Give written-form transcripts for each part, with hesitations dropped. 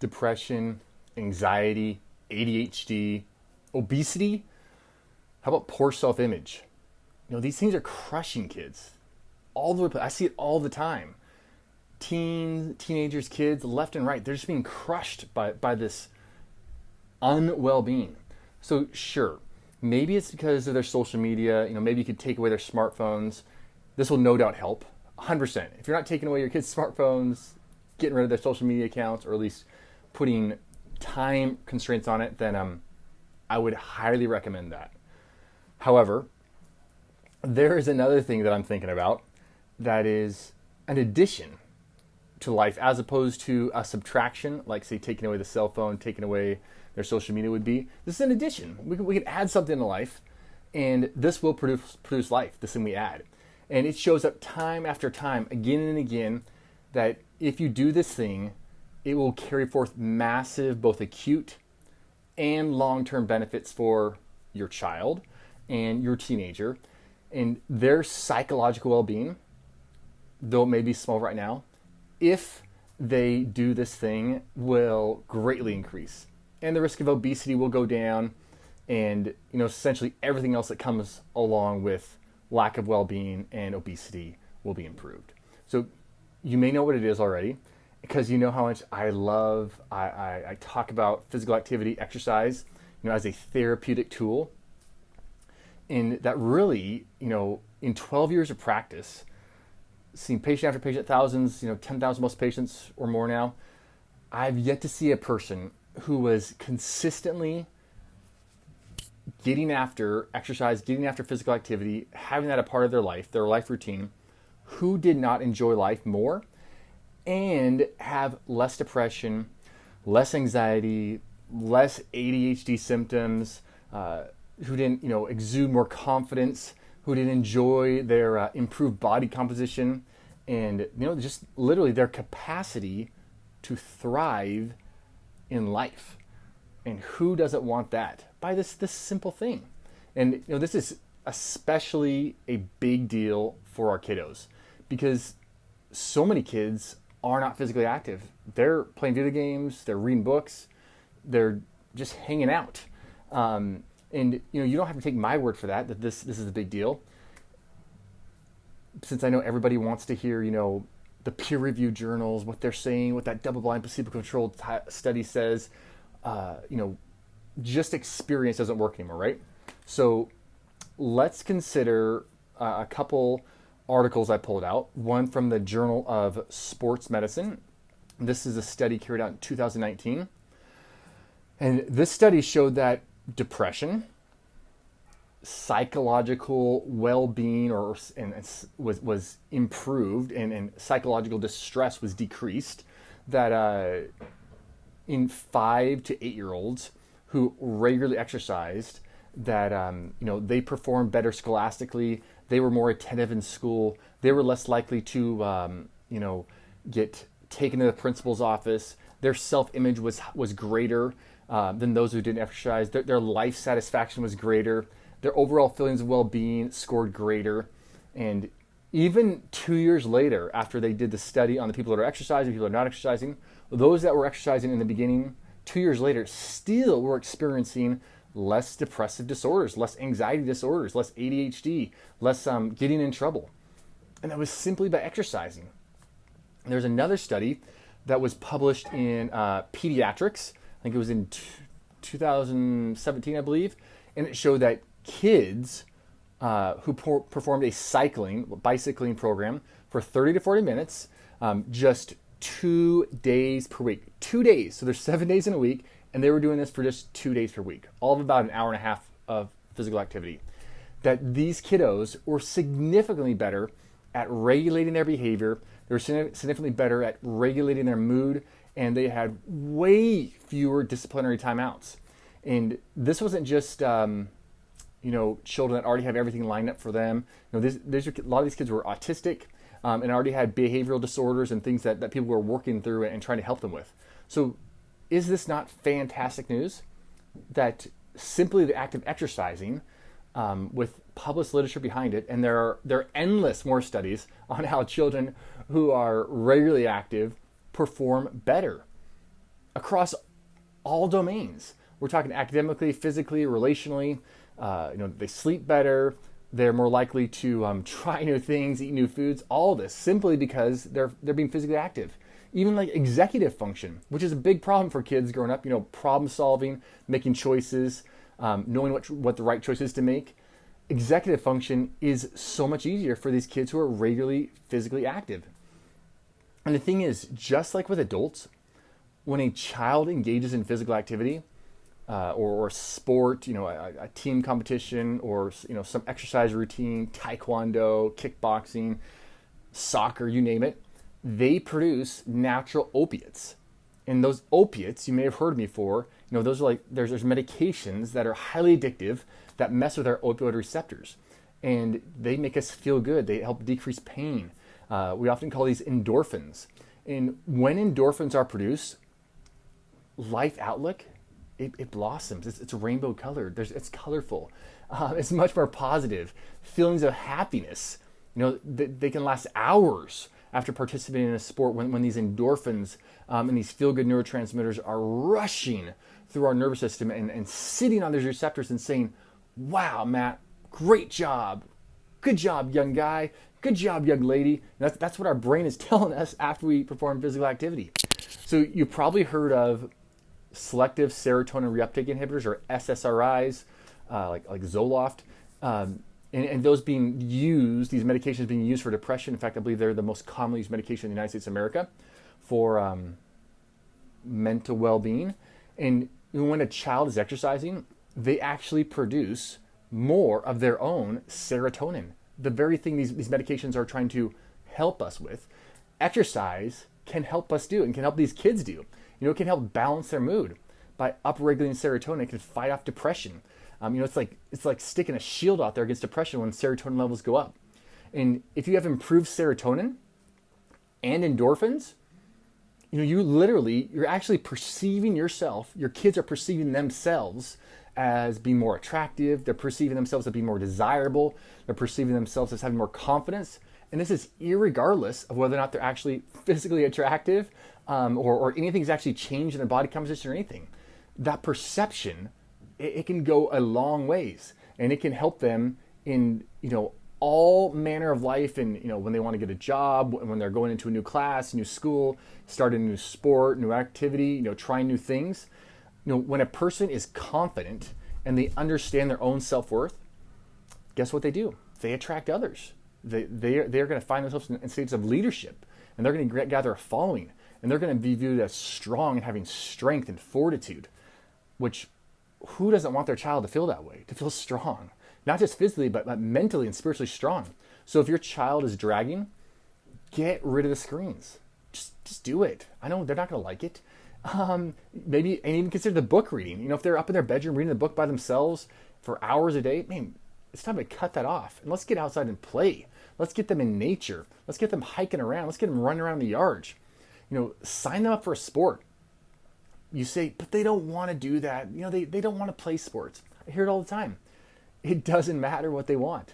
depression, anxiety, ADHD, obesity. How about poor self-image? These things are crushing kids all the way. I see it all the time. Teenagers, kids, left and right, they're just being crushed by this unwell-being. So sure, maybe it's because of their social media. Maybe you could take away their smartphones. This will no doubt help, 100%. If you're not taking away your kids' smartphones, getting rid of their social media accounts, or at least putting time constraints on it, then I would highly recommend that. However, there is another thing that I'm thinking about that is an addition to life as opposed to a subtraction, like say taking away the cell phone, taking away their social media would be. This is an addition. We can add something to life, and this will produce life, this thing we add. And it shows up time after time, again and again, that if you do this thing, it will carry forth massive, both acute and long-term benefits for your child and your teenager and their psychological well-being, though it may be small right now, if they do this thing, will greatly increase. And the risk of obesity will go down, and essentially everything else that comes along with lack of well-being and obesity will be improved. So you may know what it is already, because you know how much I talk about physical activity, exercise, as a therapeutic tool. And that really, in 12 years of practice, seeing patient after patient, thousands, 10,000 most patients or more now, I've yet to see a person who was consistently getting after exercise, getting after physical activity, having that a part of their life routine, who did not enjoy life more and have less depression, less anxiety, less ADHD symptoms, who didn't, exude more confidence, who didn't enjoy their improved body composition and, just literally their capacity to thrive in life. And who doesn't want that? By this simple thing. And, this is especially a big deal for our kiddos because so many kids are not physically active. They're playing video games, they're reading books, they're just hanging out. And you don't have to take my word for that this is a big deal. Since I know everybody wants to hear, the peer-reviewed journals, what they're saying, what that double-blind placebo-controlled study says, just experience doesn't work anymore, right? So let's consider a couple articles I pulled out. One from the Journal of Sports Medicine. This is a study carried out in 2019. And this study showed that depression, psychological well-being was improved and psychological distress was decreased, that in 5 to 8-year-olds who regularly exercised, that they performed better scholastically, they were more attentive in school, they were less likely to get taken to the principal's office, their self-image was greater than those who didn't exercise, their life satisfaction was greater, their overall feelings of well-being scored greater. And even 2 years later, after they did the study on the people that are exercising, people that are not exercising, those that were exercising in the beginning, 2 years later, still were experiencing less depressive disorders, less anxiety disorders, less ADHD, less getting in trouble. And that was simply by exercising. And there's another study that was published in Pediatrics, I think it was in 2017, I believe, and it showed that kids who performed a bicycling program for 30 to 40 minutes, just 2 days per week. 2 days. So there's 7 days in a week, and they were doing this for just 2 days per week, all of about an hour and a half of physical activity. That these kiddos were significantly better at regulating their behavior. They were significantly better at regulating their mood, and they had way fewer disciplinary timeouts. And this wasn't just children that already have everything lined up for them. A lot of these kids were autistic and already had behavioral disorders and things that people were working through and trying to help them with. So is this not fantastic news? That simply the act of exercising with published literature behind it, and there are endless more studies on how children who are regularly active perform better. across all domains. We're talking academically, physically, relationally. They sleep better. They're more likely to try new things, eat new foods. All of this simply because they're being physically active. Even like executive function, which is a big problem for kids growing up. Problem solving, making choices, knowing what the right choice is to make. Executive function is so much easier for these kids who are regularly physically active. And the thing is, just like with adults, when a child engages in physical activity or sport, a team competition or some exercise routine, taekwondo, kickboxing, soccer, you name it, they produce natural opiates. And those opiates, you may have heard me before, those are like, there's medications that are highly addictive that mess with our opioid receptors. And they make us feel good. They help decrease pain. We often call these endorphins. And when endorphins are produced, life outlook, it blossoms. It's rainbow colored. It's colorful. It's much more positive. Feelings of happiness, they can last hours after participating in a sport when these endorphins and these feel-good neurotransmitters are rushing through our nervous system and sitting on those receptors and saying, wow, Matt, great job. Good job, young guy. Good job, young lady. That's what our brain is telling us after we perform physical activity. So you probably heard of selective serotonin reuptake inhibitors, or SSRIs, like Zoloft, and those being used, these medications being used for depression. In fact, I believe they're the most commonly used medication in the United States of America for mental well-being. And when a child is exercising, they actually produce more of their own serotonin, the very thing these medications are trying to help us with. Exercise can help us do and can help these kids do. It can help balance their mood by upregulating serotonin. It can fight off depression. It's like sticking a shield out there against depression when serotonin levels go up. And if you have improved serotonin and endorphins, you're actually perceiving yourself. Your kids are perceiving themselves as being more attractive. They're perceiving themselves as being more desirable. They're perceiving themselves as having more confidence. And this is irregardless of whether or not they're actually physically attractive or anything's actually changed in their body composition or anything. That perception, it can go a long ways, and it can help them in all manner of life. And when they want to get a job, when they're going into a new class, new school, starting a new sport, new activity, trying new things. When a person is confident and they understand their own self-worth, guess what they do? They attract others. They're going to find themselves in states of leadership, and they're going to gather a following, and they're going to be viewed as strong and having strength and fortitude, which who doesn't want their child to feel that way, to feel strong, not just physically, but mentally and spiritually strong. So if your child is dragging, get rid of the screens. Just do it. I know they're not going to like it. Maybe, and even consider the book reading. If they're up in their bedroom reading the book by themselves for hours a day, man, it's time to cut that off. And let's get outside and play. Let's get them in nature. Let's get them hiking around. Let's get them running around the yards. Sign them up for a sport. You say, but they don't want to do that. They don't want to play sports. I hear it all the time. It doesn't matter what they want.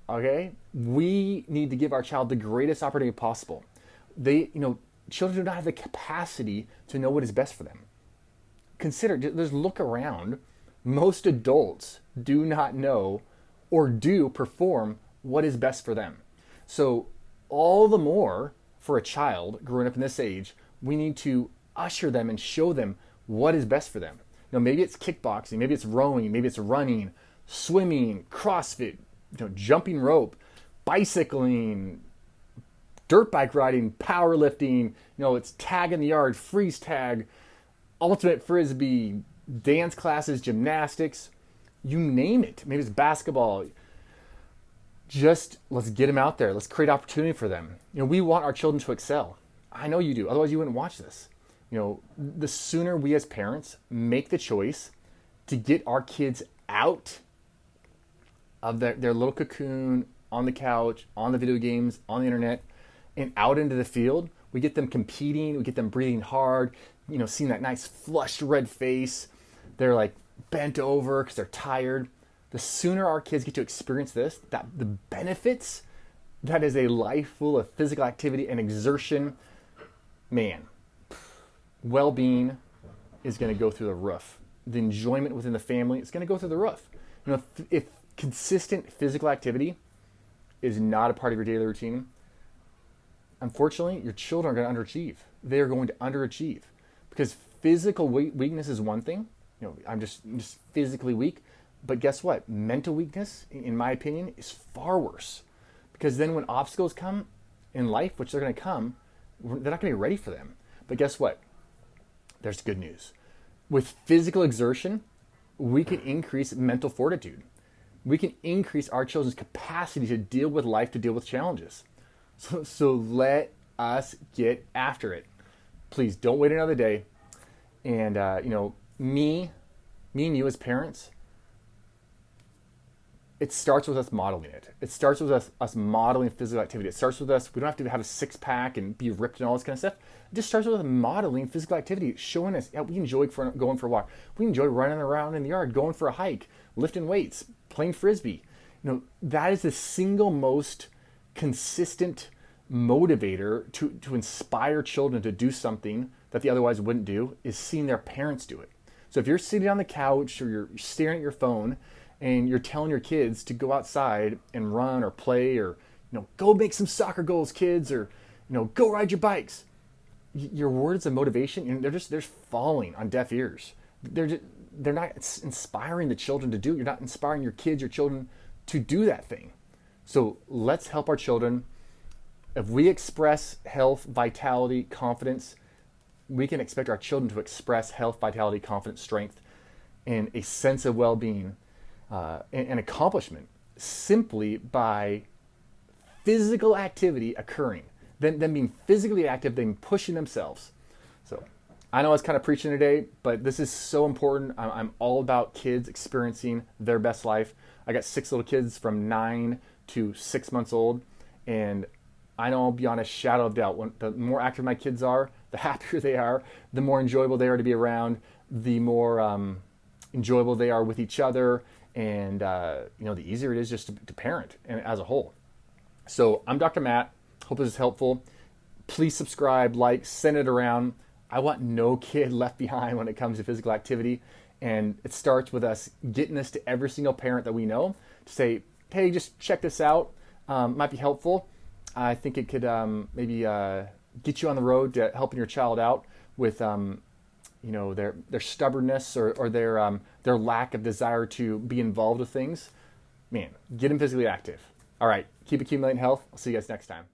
Okay? We need to give our child the greatest opportunity possible. Children do not have the capacity to know what is best for them. Just look around. Most adults do not know or do perform what is best for them. So all the more for a child growing up in this age, we need to usher them and show them what is best for them. Maybe it's kickboxing, maybe it's rowing, maybe it's running, swimming, CrossFit, jumping rope, bicycling, dirt bike riding, powerlifting, it's tag in the yard, freeze tag, ultimate frisbee, dance classes, gymnastics, you name it. Maybe it's basketball. Just let's get them out there. Let's create opportunity for them. We want our children to excel. I know you do. Otherwise, you wouldn't watch this. The sooner we as parents make the choice to get our kids out of their little cocoon, on the couch, on the video games, on the internet, and out into the field, we get them competing, we get them breathing hard, seeing that nice flushed red face. They're like bent over because they're tired. The sooner our kids get to experience this, that the benefits, that is a life full of physical activity and exertion, man, well-being is going to go through the roof. The enjoyment within the family is going to go through the roof. If consistent physical activity is not a part of your daily routine, unfortunately, your children are going to underachieve. They are going to underachieve because physical weakness is one thing. I'm just physically weak. But guess what? Mental weakness, in my opinion, is far worse. Because then when obstacles come in life, which they're going to come, they're not going to be ready for them. But guess what? There's good news. With physical exertion, we can increase mental fortitude. We can increase our children's capacity to deal with life, to deal with challenges. So let us get after it. Please don't wait another day. And, me and you as parents, it starts with us modeling it. It starts with us modeling physical activity. It starts with us, we don't have to have a six-pack and be ripped and all this kind of stuff. It just starts with us modeling physical activity, showing us, we enjoy going for a walk. We enjoy running around in the yard, going for a hike, lifting weights, playing Frisbee. That is the single most consistent motivator to inspire children to do something that they otherwise wouldn't do, is seeing their parents do it. So if you're sitting on the couch or you're staring at your phone and you're telling your kids to go outside and run or play or, go make some soccer goals, kids, or, go ride your bikes, your words of motivation, they're falling on deaf ears. They're not inspiring the children to do it. You're not inspiring your kids, your children to do that thing. So let's help our children. If we express health, vitality, confidence, we can expect our children to express health, vitality, confidence, strength, and a sense of well-being and accomplishment simply by physical activity occurring. Them being physically active, them pushing themselves. So I know I was kind of preaching today, but this is so important. I'm all about kids experiencing their best life. I got 6 little kids from 9 to 6 months old, and I know beyond a shadow of doubt, the more active my kids are, the happier they are, the more enjoyable they are to be around, the more enjoyable they are with each other, and the easier it is just to parent and as a whole. So I'm Dr. Matt. Hope this is helpful. Please subscribe, like, send it around. I want no kid left behind when it comes to physical activity. And it starts with us getting this to every single parent that we know to say, hey, just check this out. Might be helpful. I think it could maybe get you on the road to helping your child out with their stubbornness or their lack of desire to be involved with things. Man, get them physically active. All right, keep accumulating health. I'll see you guys next time.